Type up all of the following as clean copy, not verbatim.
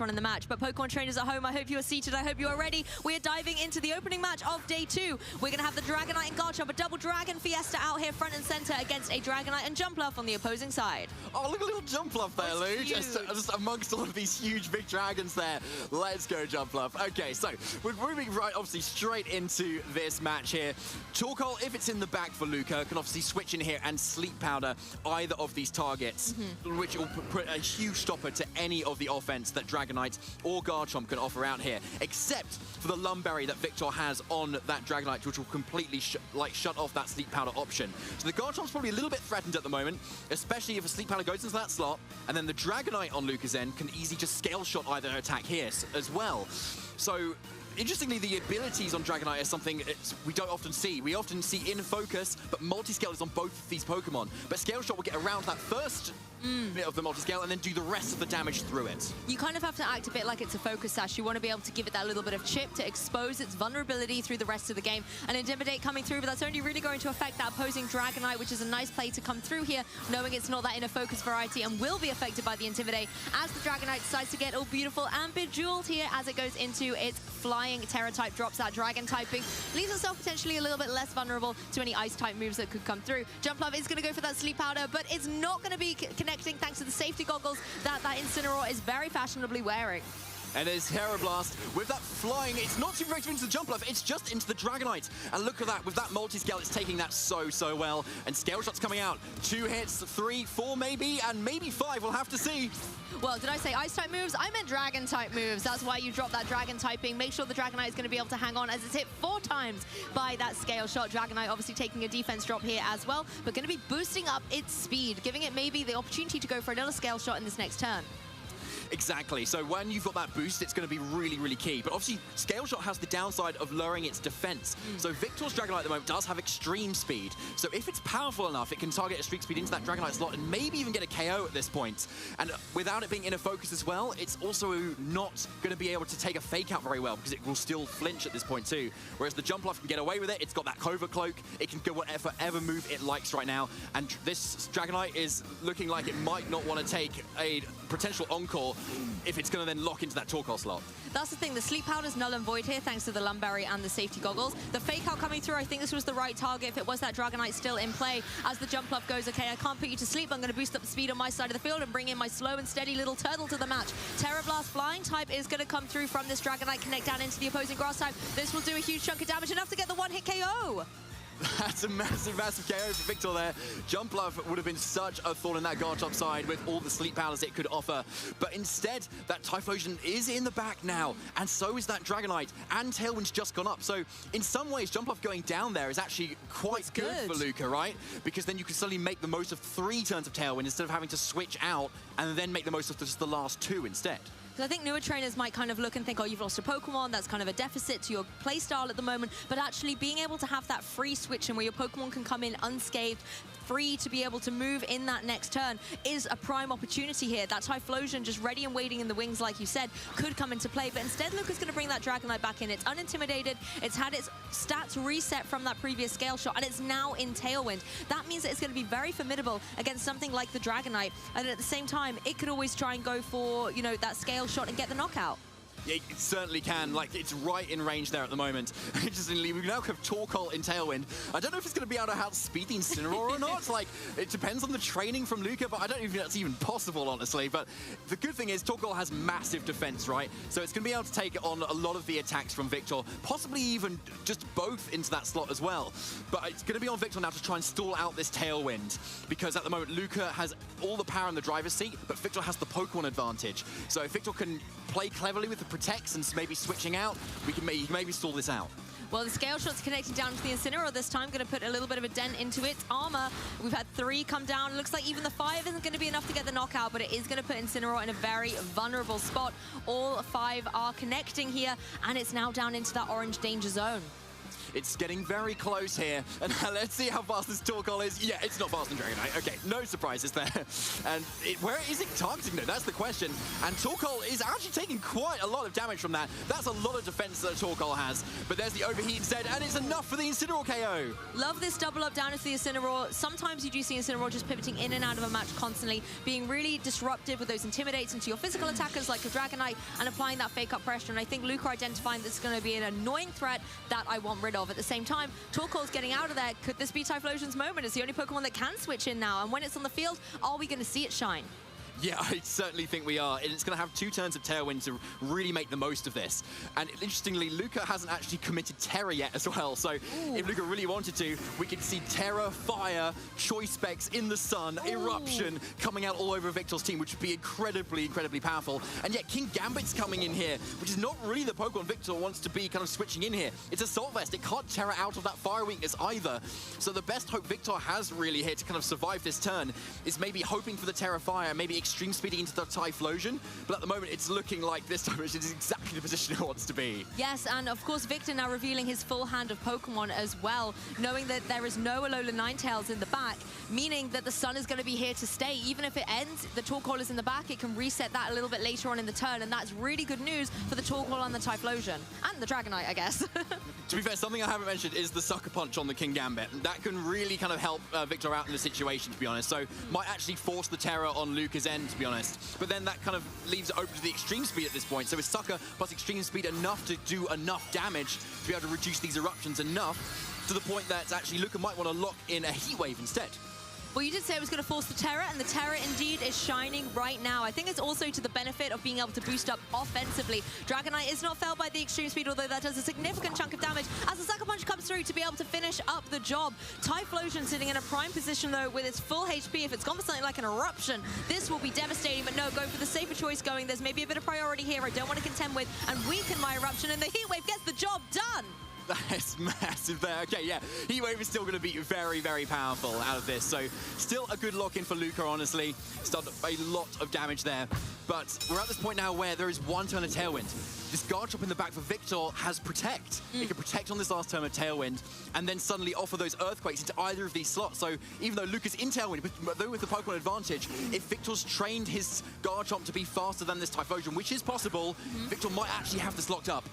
on in the match. But Pokemon trainers at home, I hope you are seated. I hope you are ready. We are diving into the opening match of day 2. We're going to have the Dragonite and Garchomp, a double Dragon Fiesta out here front and center against a Dragonite and Jumpluff on the opposing side. Oh, look at little Jumpluff there, Lou. Just amongst all of these huge big dragons there. Let's go, Jumpluff. Okay, so we're moving right, obviously, straight into this match here. Torkoal, if it's in the back for Luca, can obviously switch in here and Sleep Powder either of these targets, which will put a huge stopper to any of the offense that Dragonite or Garchomp can offer out here, except for the Lum Berry that Victor has on that Dragonite, which will completely shut off that Sleep Powder option. So the Garchomp's probably a little bit threatened at the moment, especially if a Sleep Powder goes into that slot, and then the Dragonite on Luca's end can easily just scale shot either attack here as well. So interestingly, the abilities on Dragonite is something we don't often see. We often see in focus, but multi-scale is on both of these Pokemon. But Scale Shot will get around that first bit of the multi-scale and then do the rest of the damage through it. You kind of have to act a bit like it's a focus sash. You want to be able to give it that little bit of chip to expose its vulnerability through the rest of the game. And Intimidate coming through, but that's only really going to affect that opposing Dragonite, which is a nice play to come through here, knowing it's not that inner focus variety and will be affected by the Intimidate as the Dragonite decides to get all beautiful and bejeweled here as it goes into its flying Terra type, drops that Dragon typing, leaves itself potentially a little bit less vulnerable to any Ice type moves that could come through. Jumpluff is going to go for that Sleep Powder, but it's not going to be connecting thanks to the safety goggles that Incineroar is very fashionably wearing. And there's Terra Blast with that flying. It's not too effective into the Jumpluff, it's just into the Dragonite. And look at that, with that multi-scale, it's taking that so well. And Scale Shot's coming out. 2 hits, 3, 4 maybe, and maybe 5, we'll have to see. Well, did I say Ice type moves? I meant Dragon type moves. That's why you drop that Dragon typing. Make sure the Dragonite is going to be able to hang on as it's hit 4 times by that Scale Shot. Dragonite obviously taking a defense drop here as well, but going to be boosting up its speed, giving it maybe the opportunity to go for another Scale Shot in this next turn. Exactly. So when you've got that boost, it's going to be really key. But obviously, Scale Shot has the downside of lowering its defense. So Victor's Dragonite at the moment does have extreme speed. So if it's powerful enough, it can target a streak speed into that Dragonite slot and maybe even get a KO at this point. And without it being inner focus as well, it's also not going to be able to take a fake out very well because it will still flinch at this point too. Whereas the Jumpluff can get away with it. It's got that Covert Cloak. It can go whatever move it likes right now. And this Dragonite is looking like it might not want to take a potential Encore if it's going to then lock into that Torkoal slot. That's the thing, the Sleep Powder's null and void here thanks to the Lum Berry and the safety goggles. The fake out coming through, I think this was the right target if it was that Dragonite still in play. As the Jumpluff goes, okay, I can't put you to sleep, I'm going to boost up the speed on my side of the field and bring in my slow and steady little turtle to the match. Terra Blast flying type is going to come through from this Dragonite, connect down into the opposing grass type. This will do a huge chunk of damage, enough to get the one-hit KO. That's a massive KO for Victor there. Jumpluff would have been such a thorn in that Garchomp side with all the Sleep Powders it could offer. But instead, that Typhlosion is in the back now, and so is that Dragonite, and Tailwind's just gone up. So in some ways, Jumpluff going down there is actually quite good for Luca, right? Because then you can suddenly make the most of 3 turns of Tailwind instead of having to switch out and then make the most of just the last 2 instead. So I think newer trainers might kind of look and think, oh, you've lost a Pokemon, that's kind of a deficit to your playstyle at the moment, but actually being able to have that free switch and where your Pokemon can come in unscathed, free to be able to move in that next turn is a prime opportunity here. That Typhlosion just ready and waiting in the wings, like you said, could come into play, but instead Luca's going to bring that Dragonite back in. It's unintimidated, it's had its stats reset from that previous Scale Shot, and it's now in Tailwind. That means that it's going to be very formidable against something like the Dragonite, and at the same time, it could always try and go for, you know, that Scale Shot and get the knockout. It certainly can. Like, it's right in range there at the moment. Interestingly, we now have Torkoal in Tailwind. I don't know if it's going to be able to outspeed the Incineroar or not. Like, it depends on the training from Luca, but I don't even think that's even possible, honestly. But the good thing is Torkoal has massive defense, right? So it's going to be able to take on a lot of the attacks from Victor, possibly even just both into that slot as well. But it's going to be on Victor now to try and stall out this Tailwind, because at the moment Luca has all the power in the driver's seat, but Victor has the Pokemon advantage. So if Victor can play cleverly with the protects and maybe switching out, we can maybe stall this out. Well, the Scale Shot's connecting down to the Incineroar this time, going to put a little bit of a dent into its armor. We've had 3 come down. Looks like even the 5 isn't going to be enough to get the knockout, but it is going to put Incineroar in a very vulnerable spot. All 5 are connecting here, and it's now down into that orange danger zone. It's getting very close here. And let's see how fast this Torkoal is. Yeah, it's not faster than Dragonite. Okay, no surprises there. And where is it targeting though? That's the question. And Torkoal is actually taking quite a lot of damage from that. That's a lot of defense that Torkoal has. But there's the overheat instead, and it's enough for the Incineroar KO. Love this double up down into the Incineroar. Sometimes you do see Incineroar just pivoting in and out of a match constantly, being really disruptive with those intimidates into your physical attackers like a Dragonite and applying that fake up pressure. And I think Luca identifying this is going to be an annoying threat that I want rid of. At the same time, Torkoal's getting out of there. Could this be Typhlosion's moment? It's the only Pokemon that can switch in now. And when it's on the field, are we going to see it shine? Yeah, I certainly think we are. And it's going to have 2 turns of Tailwind to really make the most of this. And interestingly, Luca hasn't actually committed Terra yet as well. So if Luca really wanted to, we could see Terra, Fire, Choice Specs in the sun, Eruption coming out all over Victor's team, which would be incredibly, incredibly powerful. And yet Kingambit's coming in here, which is not really the Pokemon Victor wants to be kind of switching in here. It's Assault Vest. It can't Terra out of that Fire weakness either. So the best hope Victor has really here to kind of survive this turn is maybe hoping for the Terra Fire, maybe extreme speeding into the Typhlosion, but at the moment it's looking like this Typhlosion is exactly the position it wants to be. Yes, and of course Victor now revealing his full hand of Pokemon as well, knowing that there is no Alola Ninetales in the back, meaning that the sun is going to be here to stay. Even if it ends, the Torkoal is in the back, it can reset that a little bit later on in the turn, and that's really good news for the Torkoal and the Typhlosion. And the Dragonite, I guess. To be fair, something I haven't mentioned is the Sucker Punch on the Kingambit. That can really kind of help Victor out in the situation, to be honest. So might actually force the Terra on Luca's end, to be honest. But then that kind of leaves it open to the Extreme Speed at this point. So is Sucker plus Extreme Speed enough to do enough damage to be able to reduce these eruptions enough to the point that actually Luca might want to lock in a Heat Wave instead? Well, you did say it was going to force the Terra, and the Terra indeed is shining right now. I think it's also to the benefit of being able to boost up offensively. Dragonite is not felled by the Extreme Speed, although that does a significant chunk of damage as the Sucker Punch comes through to be able to finish up the job. Typhlosion sitting in a prime position, though, with its full HP. If it's gone for something like an Eruption, this will be devastating, but no, going for the safer choice going. There's maybe a bit of priority here I don't want to contend with, and weaken my Eruption, and the Heat Wave gets the job done. That's massive there. Okay, yeah, Heat Wave is still going to be very, very powerful out of this. So still a good lock-in for Luca, honestly. Still a lot of damage there. But we're at this point now where there is 1 turn of Tailwind. This Garchomp in the back for Victor has Protect. It can Protect on this last turn of Tailwind and then suddenly offer those Earthquakes into either of these slots. So even though Luca's in Tailwind, but though with the Pokemon advantage, if Victor's trained his Garchomp to be faster than this Typhlosion, which is possible, Victor might actually have this locked up.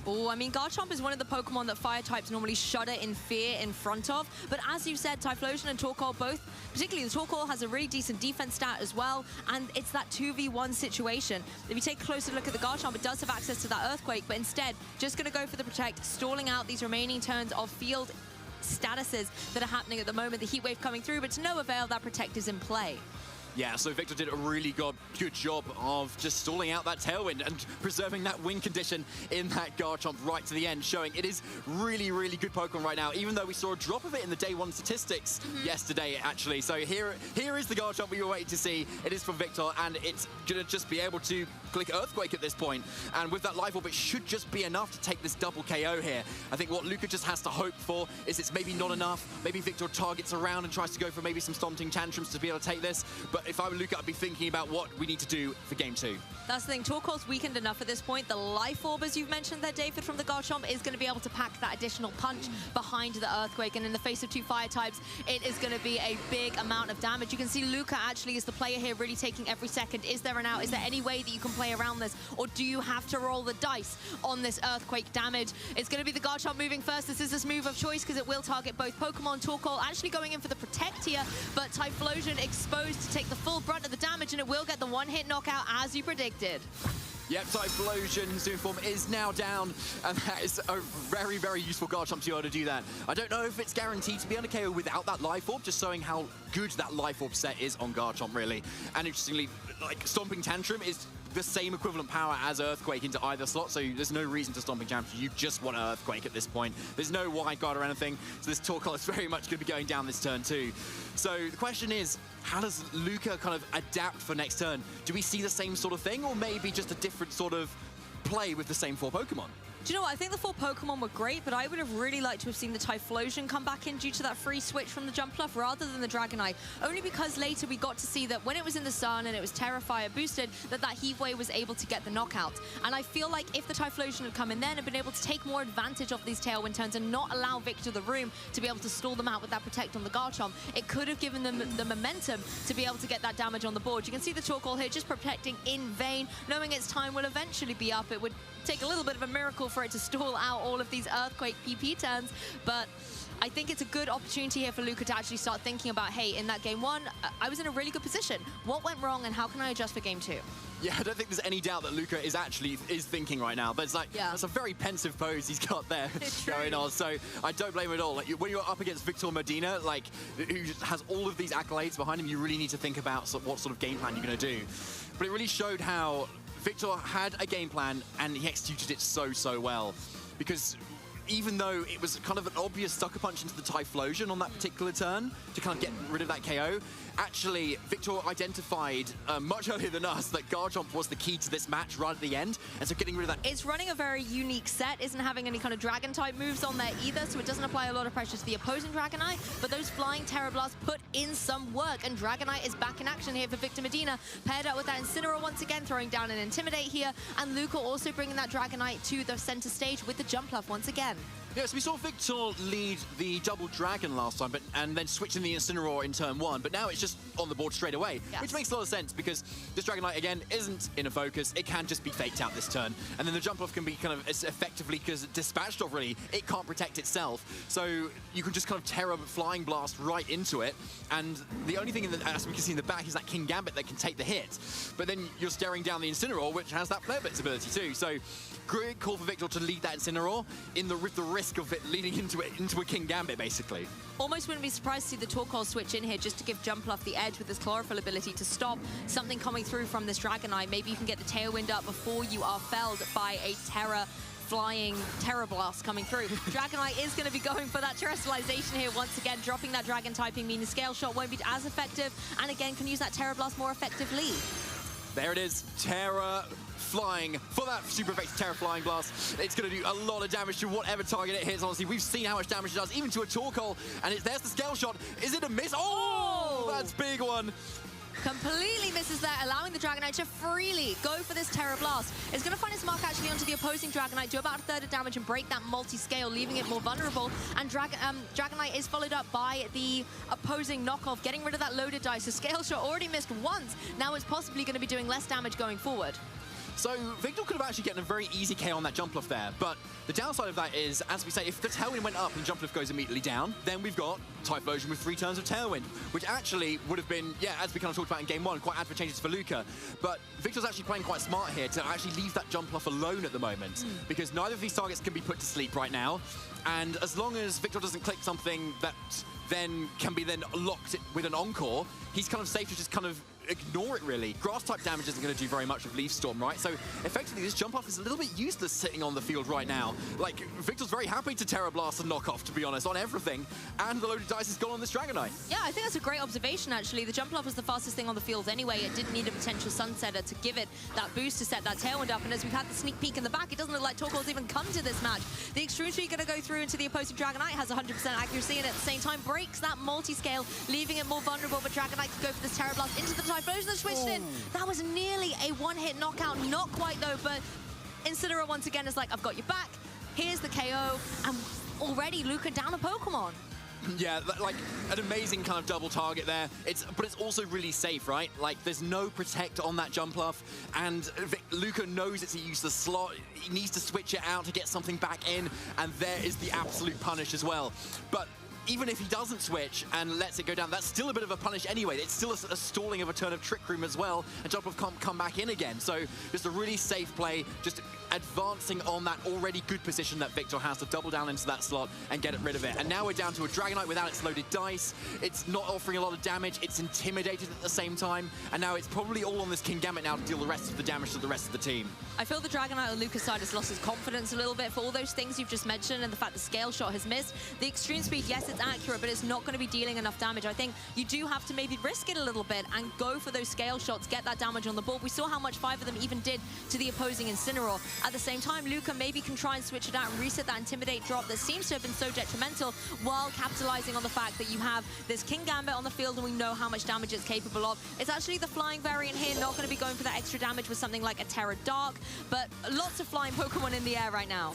Oh, I mean, Garchomp is one of the Pokemon that fire types normally shudder in fear in front of. But as you said, Typhlosion and Torkoal both, particularly the Torkoal, has a really decent defense stat as well. And it's that 2v1 situation. If you take a closer look at the Garchomp, it does have access to that Earthquake, but instead, just going to go for the Protect, stalling out these remaining turns of field statuses that are happening at the moment. The Heat Wave coming through, but to no avail, that Protect is in play. Yeah, so Victor did a really good job of just stalling out that Tailwind and preserving that win condition in that Garchomp right to the end, showing it is really, really good Pokemon right now, even though we saw a drop of it in the day 1 statistics yesterday, actually. So here is the Garchomp we were waiting to see. It is from Victor, and it's going to just be able to click Earthquake at this point. And with that Life Orb, it should just be enough to take this double KO here. I think what Luca just has to hope for is it's maybe not enough. Maybe Victor targets around and tries to go for maybe some Stomping Tantrums to be able to take this. But if I were Luca, I'd be thinking about what we need to do for Game 2. That's the thing. Torkoal's weakened enough at this point. The Life Orb, as you've mentioned there, David, from the Garchomp, is going to be able to pack that additional punch behind the Earthquake. And in the face of 2 fire types, it is going to be a big amount of damage. You can see Luca actually is the player here, really taking every second. Is there an out? Is there any way that you can play around this? Or do you have to roll the dice on this Earthquake damage? It's going to be the Garchomp moving first. This is his move of choice because it will target both Pokemon. Torkoal actually going in for the Protect here, but Typhlosion exposed to take the full brunt of the damage, and it will get the 1-hit knockout as you predicted. Yep, Typhlosion, his new form is now down, and that is a very, very useful Garchomp to be able to do that. I don't know if it's guaranteed to be on a KO without that Life Orb, just showing how good that Life Orb set is on Garchomp, really. And interestingly, like, Stomping Tantrum is the same equivalent power as Earthquake into either slot, so there's no reason to Stomping Tantrum. You just want Earthquake at this point. There's no Wide Guard or anything, so this Torkoal is very much going to be going down this turn too. So the question is, how does Luca kind of adapt for next turn? Do we see the same sort of thing, or maybe just a different sort of play with the same 4 Pokemon? Do you know what? I think the 4 Pokemon were great, but I would have really liked to have seen the Typhlosion come back in due to that free switch from the Jumpluff rather than the Dragonite. Only because later we got to see that when it was in the sun and it was Terrafire boosted, that Heat Wave was able to get the knockout. And I feel like if the Typhlosion had come in then and been able to take more advantage of these Tailwind turns and not allow Victor the room to be able to stall them out with that Protect on the Garchomp, it could have given them the momentum to be able to get that damage on the board. You can see the Torkoal here just protecting in vain, knowing its time will eventually be up. It would take a little bit of a miracle for it to stall out all of these Earthquake PP turns, but I think it's a good opportunity here for Luca to actually start thinking about, hey, in that game 1, I was in a really good position. What went wrong and how can I adjust for game 2? Yeah, I don't think there's any doubt that Luca is thinking right now. But it's like, that's a very pensive pose he's got there going on. So I don't blame him at all. Like, when you're up against Victor Medina, like, who has all of these accolades behind him, you really need to think about what sort of game plan you're going to do. But it really showed how Victor had a game plan and he executed it so well. Because even though it was kind of an obvious sucker punch into the Typhlosion on that particular turn to kind of get rid of that KO, actually, Victor identified much earlier than us that Garchomp was the key to this match right at the end, and so getting rid of that... It's running a very unique set, isn't having any kind of Dragon-type moves on there either, so it doesn't apply a lot of pressure to the opposing Dragonite, but those flying Terra Blasts put in some work, and Dragonite is back in action here for Victor Medina, paired up with that Incineroar once again, throwing down an Intimidate here, and Luca also bringing that Dragonite to the center stage with the Jumpluff once again. Yes, we saw Victor lead the double dragon last time, and then switch in the Incineroar in turn 1, but now it's just on the board straight away, which makes a lot of sense because this Dragonite, again, isn't in a focus. It can just be faked out this turn, and then the Jumpluff can be kind of effectively dispatched already. It can't protect itself, so you can just kind of Terra Flying Blast right into it, and the only thing, as we can see in the back, is that Kingambit that can take the hit, but then you're staring down the Incineroar, which has that Flare Blitz ability too, so great call for Victor to lead that Incineroar with the risk of it leading into a Kingambit, basically. Almost wouldn't be surprised to see the Torkoal switch in here just to give Jumpluff the edge with this Chlorophyll ability to stop something coming through from this Dragonite. Maybe you can get the Tailwind up before you are felled by a flying Terra Blast coming through. Dragonite is going to be going for that Terrestrialization here once again, dropping that Dragon typing, meaning Scale Shot won't be as effective, and again can use that Terra Blast more effectively. There it is, Terra flying for that super effective Terra Flying Blast. It's going to do a lot of damage to whatever target it hits. Honestly, we've seen how much damage it does, even to a Torkoal, and there's the Scale Shot. Is it a miss? Oh, that's a big one. Completely misses there, allowing the Dragonite to freely go for this Terra Blast. It's going to find its mark actually onto the opposing Dragonite, do about a third of damage and break that multi-scale, leaving it more vulnerable. And Dragonite is followed up by the opposing knockoff, getting rid of that loaded dice. So Scale Shot already missed once. Now it's possibly going to be doing less damage going forward. So Victor could have actually gotten a very easy KO on that Jumpluff there, but the downside of that is, as we say, if the Tailwind went up and Jumpluff goes immediately down, then we've got Typhlosion with 3 turns of Tailwind, which actually would have been, as we kind of talked about in game 1, quite advantageous for Luca. But Victor's actually playing quite smart here to actually leave that Jumpluff alone at the moment, because neither of these targets can be put to sleep right now, and as long as Victor doesn't click something that then can be locked with an Encore, he's kind of safe to just kind of ignore it, really. Grass-type damage isn't going to do very much with Leaf Storm, right? So, effectively, this Jumpluff is a little bit useless sitting on the field right now. Like, Victor's very happy to Terra Blast and knock off, to be honest, on everything, and the loaded dice is gone on this Dragonite. Yeah, I think that's a great observation, actually. The Jumpluff was the fastest thing on the field anyway. It didn't need a potential Sunsetter to give it that boost to set that Tailwind up, and as we've had the sneak peek in the back, it doesn't look like Torkoal's even come to this match. The Extreme Speed going to go through into the opposing Dragonite, has 100% accuracy, and at the same time breaks that multi-scale, leaving it more vulnerable, but Dragonite can go for this Terra Blast into the Typhlosion that switched in. That was nearly a one-hit knockout. Not quite, though, but Incineroar once again is like, I've got your back. Here's the KO, and already Luca down a Pokemon. Yeah, like an amazing kind of double target there. But it's also really safe, right? Like, there's no protect on that Jumpluff, and Luca knows it's a useless slot. He needs to switch it out to get something back in, and there is the absolute punish as well. But even if he doesn't switch and lets it go down, that's still a bit of a punish anyway. It's still a stalling of a turn of Trick Room as well, and Jumpluff can't come back in again. So just a really safe play, just advancing on that already good position that Victor has to double down into that slot and get rid of it. And now we're down to a Dragonite without its loaded dice. It's not offering a lot of damage. It's intimidated at the same time. And now it's probably all on this Kingambit now to deal the rest of the damage to the rest of the team. I feel the Dragonite on Luca's side has lost his confidence a little bit for all those things you've just mentioned, and the fact the Scale Shot has missed. The Extreme Speed, yes, it's accurate, but it's not going to be dealing enough damage. I think you do have to maybe risk it a little bit and go for those scale shots, get that damage on the board. We saw how much 5 of them even did to the opposing Incineroar. At the same time, Luca maybe can try and switch it out and reset that Intimidate drop that seems to have been so detrimental, while capitalizing on the fact that you have this King Gambit on the field and we know how much damage it's capable of. It's actually the flying variant here, not going to be going for that extra damage with something like a Terra Dark, but lots of flying Pokemon in the air right now.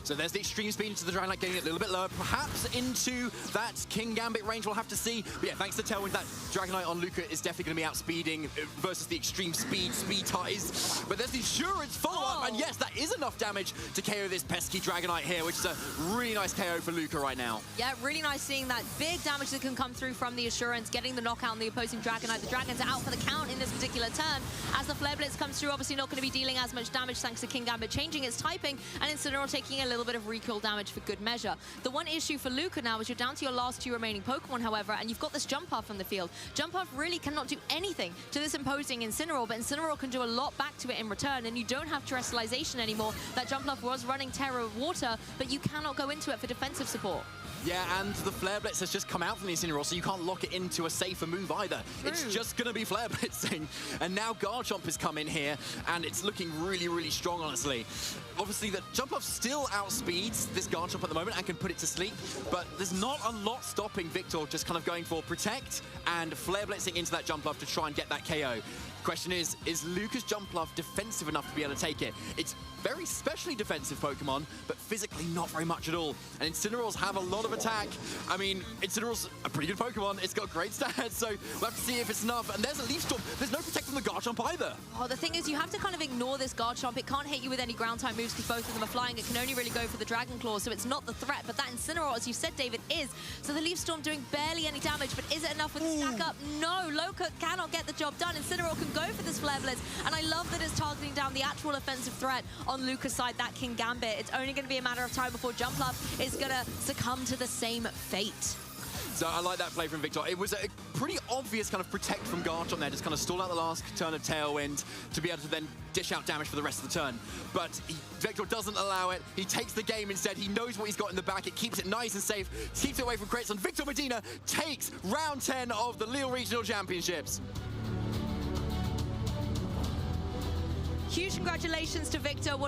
So there's the extreme speed into the Dragonite, getting it a little bit lower, perhaps into that King Gambit range, we'll have to see. But yeah, thanks to Tailwind, that Dragonite on Luca is definitely going to be outspeeding versus the extreme speed ties. But there's the Assurance follow-up, and yes, that is enough damage to KO this pesky Dragonite here, which is a really nice KO for Luca right now. Yeah, really nice seeing that big damage that can come through from the Assurance, getting the knockout on the opposing Dragonite. The Dragons are out for the count in this particular turn. As the Flare Blitz comes through, obviously not going to be dealing as much damage thanks to King Gambit changing its typing, and Incineroar taking a little bit of recoil damage for good measure. The one issue for Luca now is you're down to your last 2 remaining Pokemon, however, and you've got this Jump Off on the field. Jump Off really cannot do anything to this imposing Incineroar, but Incineroar can do a lot back to it in return, and you don't have Terrestrialization anymore. That Jump Off was running Terra Water, but you cannot go into it for defensive support. Yeah, and the Flare Blitz has just come out from the Incineroar, so you can't lock it into a safer move either. True. It's just going to be Flare Blitzing. And now Garchomp has come in here, and it's looking really, really strong, honestly. Obviously, the Jump Off still outspeeds this Garchomp at the moment and can put it to sleep, but there's not a lot stopping Victor just kind of going for Protect and Flare Blitzing into that Jump Off to try and get that KO. Question is Luca's Jump Off defensive enough to be able to take it? It's very specially defensive Pokemon, but physically not very much at all. And Incineroars have a lot of attack. I mean, Incineroar's a pretty good Pokemon. It's got great stats, so we'll have to see if it's enough. And there's a Leaf Storm. There's no Protect from the Garchomp either. Oh, the thing is, you have to kind of ignore this Garchomp. It can't hit you with any ground type moves because both of them are flying. It can only really go for the Dragon Claw, so it's not the threat. But that Incineroar, as you said, David, is. So the Leaf Storm doing barely any damage, but is it enough with the stack up? No, Luca cannot get the job done. Incineroar can go for this Flare Blitz, and I love that it's targeting down the actual offensive threat on Luca's side, that King Gambit. It's only going to be a matter of time before Jumpluff is going to succumb to the same fate. So I like that play from Victor. It was a pretty obvious kind of Protect from Garchomp there, just kind of stall out the last turn of Tailwind to be able to then dish out damage for the rest of the turn. But Victor doesn't allow it. He takes the game instead. He knows what he's got in the back. It keeps it nice and safe, keeps it away from crits, and Victor Medina takes round 10 of the Lille Regional Championships. Huge congratulations to Victor. What a